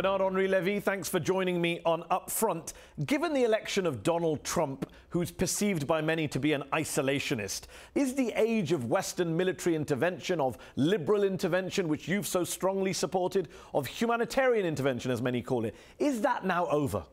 Bernard-Henri Levy, thanks for joining me on UpFront. Given the election of Donald Trump, who's perceived by many to be an isolationist, is the age of Western military intervention, of liberal intervention, which you've so strongly supported, of humanitarian intervention, as many call it, is that now over?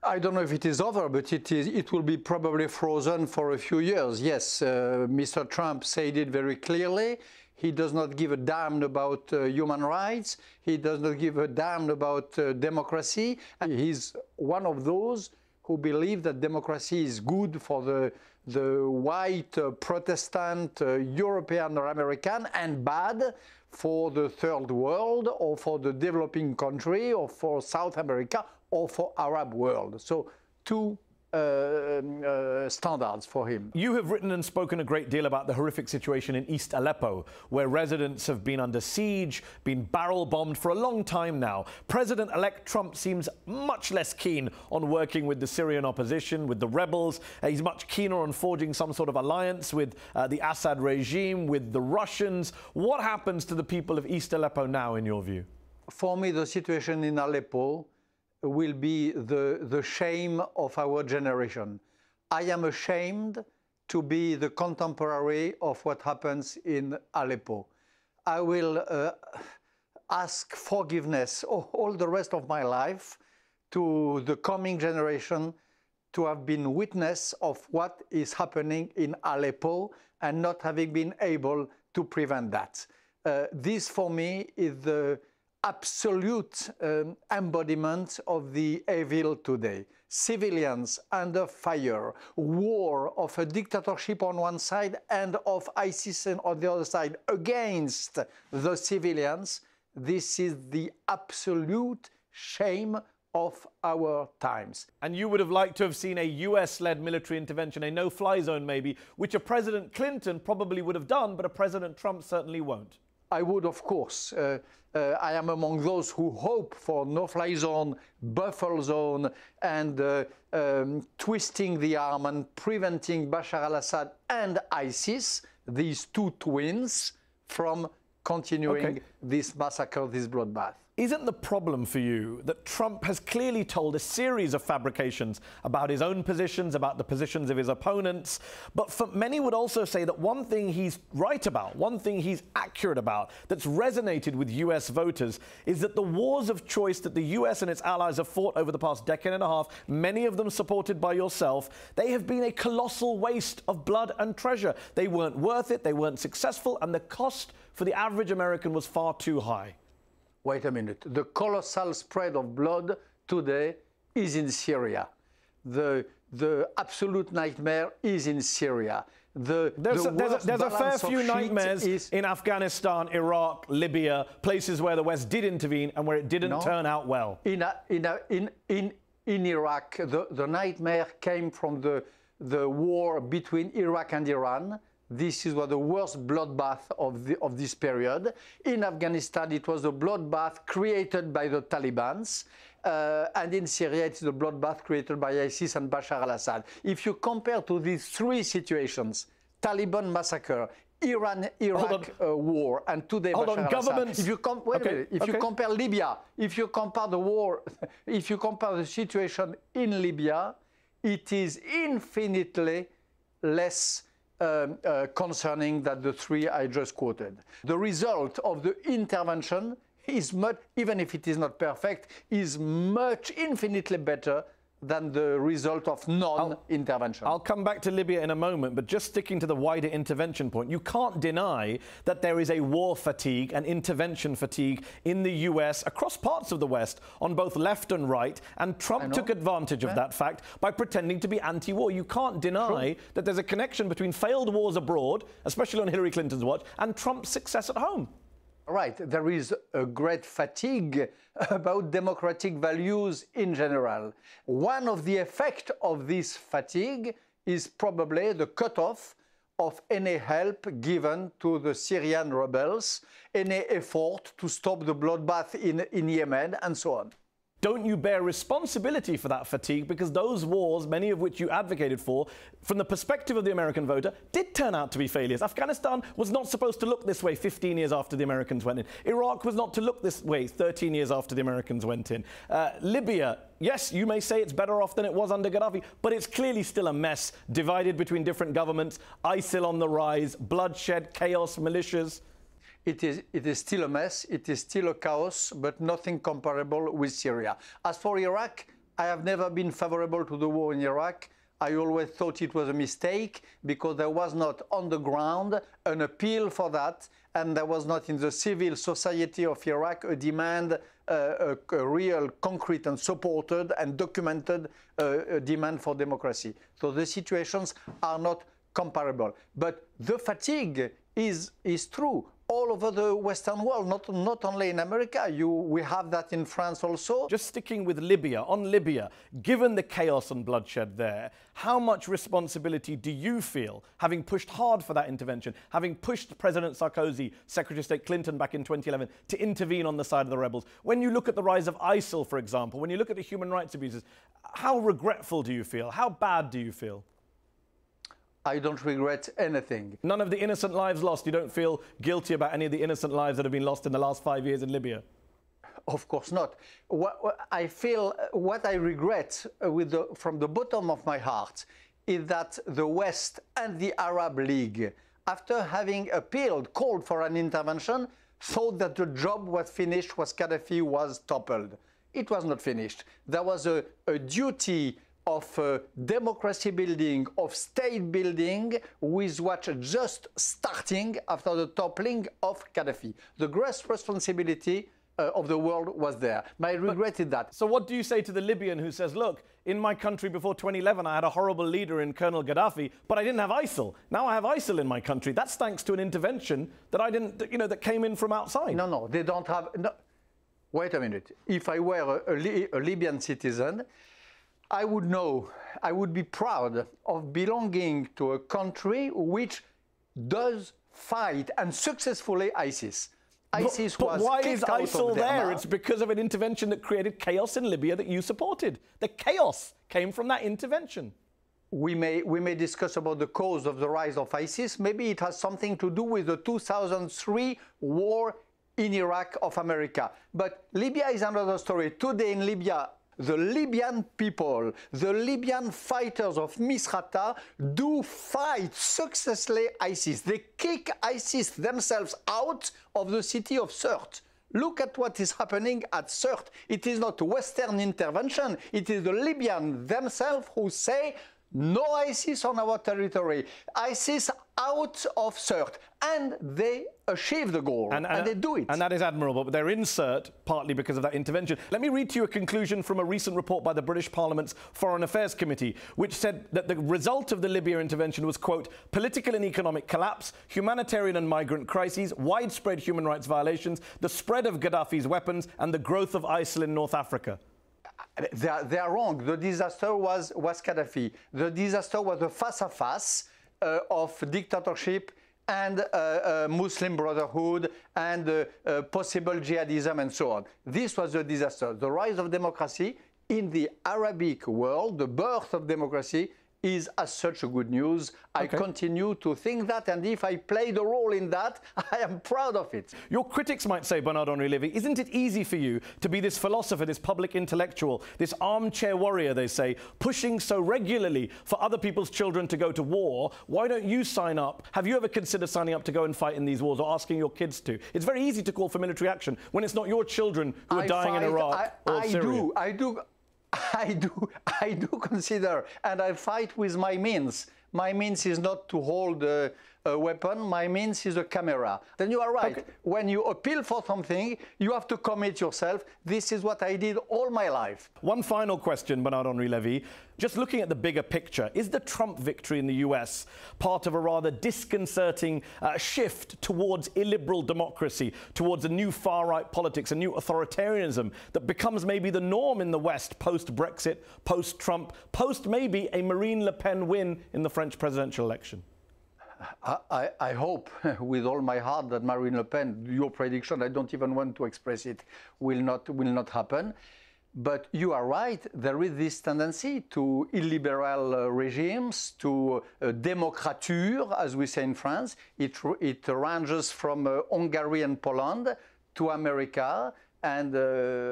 I don't know if it is over, but it will be probably frozen for a few years. Yes, Mr. Trump said it very clearly. He does not give a damn about human rights. He does not give a damn about democracy. And he's one of those who believe that democracy is good for the white Protestant European or American and bad for the third world or for the developing country or for South America or for Arab world. So two standards for him. You have written and spoken a great deal about the horrific situation in East Aleppo, where residents have been under siege, been barrel-bombed for a long time now. President-elect Trump seems much less keen on working with the Syrian opposition, with the rebels. He's much keener on forging some sort of alliance with the Assad regime, with the Russians. What happens to the people of East Aleppo now, in your view? For me, the situation in Aleppo will be the shame of our generation. I am ashamed to be the contemporary of what happens in Aleppo. I will ask forgiveness all the rest of my life to the coming generation to have been witness of what is happening in Aleppo and not having been able to prevent that. This, for me, is the absolute embodiment of the evil today. Civilians under fire, war of a dictatorship on one side and of ISIS on the other side against the civilians. This is the absolute shame of our times. And you would have liked to have seen a US-led military intervention, a no-fly zone maybe, which a President Clinton probably would have done, but a President Trump certainly won't. I would, of course. I am among those who hope for no-fly zone, buffer zone, and twisting the arm and preventing Bashar al-Assad and ISIS, these two twins, from continuing this massacre, this bloodbath. Isn't the problem for you that Trump has clearly told a series of fabrications about his own positions, about the positions of his opponents, but for many would also say that one thing he's right about, one thing he's accurate about, that's resonated with US voters, is that the wars of choice that the US and its allies have fought over the past decade and a half, many of them supported by yourself, they have been a colossal waste of blood and treasure. They weren't worth it, they weren't successful, and the cost for the average American was far too high. Wait a minute. The colossal spread of blood today is in Syria. The absolute nightmare is in Syria. There's a fair few nightmares in Afghanistan, Iraq, Libya, places where the West did intervene and where it didn't turn out well. In Iraq, the nightmare came from the war between Iraq and Iran. This was the worst bloodbath of this period. In Afghanistan, it was a bloodbath created by the Taliban. And in Syria, it's the bloodbath created by ISIS and Bashar al-Assad. If you compare to these three situations, Taliban massacre, Iran-Iraq war, and today Bashar al-Assad. If you compare Libya, if you compare the war, if you compare the situation in Libya, it is infinitely less concerning than the three I just quoted. The result of the intervention is much, even if it is not perfect, is much infinitely better than the result of non-intervention. I'll come back to Libya in a moment, but just sticking to the wider intervention point, you can't deny that there is a war fatigue and intervention fatigue in the US, across parts of the West, on both left and right, and Trump took advantage of that fact by pretending to be anti-war. You can't deny that there's a connection between failed wars abroad, especially on Hillary Clinton's watch, and Trump's success at home. Right. There is a great fatigue about democratic values in general. One of the effects of this fatigue is probably the cutoff of any help given to the Syrian rebels, any effort to stop the bloodbath in Yemen, and so on. don't you bear responsibility for that fatigue? Because those wars, many of which you advocated for, from the perspective of the American voter, did turn out to be failures. Afghanistan was not supposed to look this way 15 years after the Americans went in. Iraq was not to look this way 13 years after the Americans went in. Libya, yes, you may say it's better off than it was under Gaddafi, but it's clearly still a mess, divided between different governments, ISIL on the rise, bloodshed, chaos, militias. It is still a mess, it is still a chaos, but nothing comparable with Syria. As for Iraq, I have never been favorable to the war in Iraq. I always thought it was a mistake because there was not on the ground an appeal for that, and there was not in the civil society of Iraq a demand, a real, concrete and supported and documented demand for democracy. So the situations are not comparable. But the fatigue is true all over the Western world, not only in America. We have that in France also. Just sticking with Libya, on Libya, given the chaos and bloodshed there, how much responsibility do you feel, having pushed hard for that intervention, having pushed President Sarkozy, Secretary of State Clinton back in 2011, to intervene on the side of the rebels? When you look at the rise of ISIL, for example, when you look at the human rights abuses, how regretful do you feel? How bad do you feel? I don't regret anything. None of the innocent lives lost? You don't feel guilty about any of the innocent lives that have been lost in the last 5 years in Libya? Of course not. I feel what I regret from the bottom of my heart is that the West and the Arab League, after having called for an intervention, thought that the job was finished once Gaddafi was toppled. It was not finished. There was a duty of democracy building, of state building, with what just starting after the toppling of Gaddafi. The great responsibility of the world was there. My regret is that. So what do you say to the Libyan who says, look, in my country before 2011, I had a horrible leader in Colonel Gaddafi, but I didn't have ISIL. Now I have ISIL in my country. That's thanks to an intervention that I didn't, that came in from outside. No, they don't have. No. Wait a minute. If I were a Libyan citizen, I would know, I would be proud of belonging to a country which does fight and successfully ISIS. ISIS but was why kicked is out ISIL of there? Derna. It's because of an intervention that created chaos in Libya that you supported. The chaos came from that intervention. We may discuss about the cause of the rise of ISIS. Maybe it has something to do with the 2003 war in Iraq of America. But Libya is another story. Today in Libya, the Libyan people, the Libyan fighters of Misrata do fight successfully ISIS. They kick ISIS themselves out of the city of Sirte. Look at what is happening at Sirte. It is not Western intervention. It is the Libyans themselves who say, no ISIS on our territory. ISIS out of Sirte. And they achieve the goal, and they do it. And that is admirable, but they're in Sirte partly because of that intervention. Let me read to you a conclusion from a recent report by the British Parliament's Foreign Affairs Committee, which said that the result of the Libya intervention was, quote, political and economic collapse, humanitarian and migrant crises, widespread human rights violations, the spread of Gaddafi's weapons, and the growth of ISIL in North Africa. They are wrong. The disaster was Gaddafi. The disaster was the face-à-face of dictatorship and Muslim Brotherhood and possible jihadism and so on. This was the disaster. The rise of democracy in the Arabic world, the birth of democracy, is as such a good news. I continue to think that, and if I played a role in that, I am proud of it. Your critics might say, Bernard-Henri Levy, isn't it easy for you to be this philosopher, this public intellectual, this armchair warrior, they say, pushing so regularly for other people's children to go to war? Why don't you sign up? Have you ever considered signing up to go and fight in these wars or asking your kids to? It's very easy to call for military action when it's not your children who are dying in Iraq or Syria. I do consider, and I fight with my means. My means is not to hold a weapon. My means is a camera. Then you are right. When you appeal for something, you have to commit yourself. This is what I did all my life. One final question, Bernard-Henri Levy. Just looking at the bigger picture, is the Trump victory in the US part of a rather disconcerting shift towards illiberal democracy, towards a new far-right politics, a new authoritarianism that becomes maybe the norm in the West post-Brexit, post-Trump, post maybe a Marine Le Pen win in the French presidential election? I hope with all my heart that Marine Le Pen, your prediction, I don't even want to express it, will not happen. But you are right, there is this tendency to illiberal regimes, to démocrature, as we say in France. It ranges from Hungary and Poland to America, and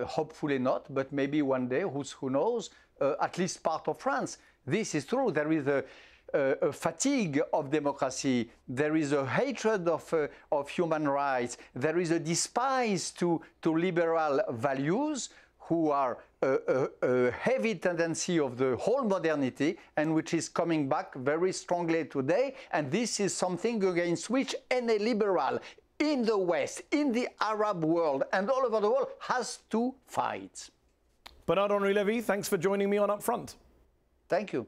hopefully not, but maybe one day, who knows, at least part of France. This is true. There is a fatigue of democracy. There is a hatred of human rights. There is a despise to liberal values, who are a heavy tendency of the whole modernity, and which is coming back very strongly today. And this is something against which any liberal in the West, in the Arab world, and all over the world has to fight. Bernard-Henri Levy, thanks for joining me on UpFront. Thank you.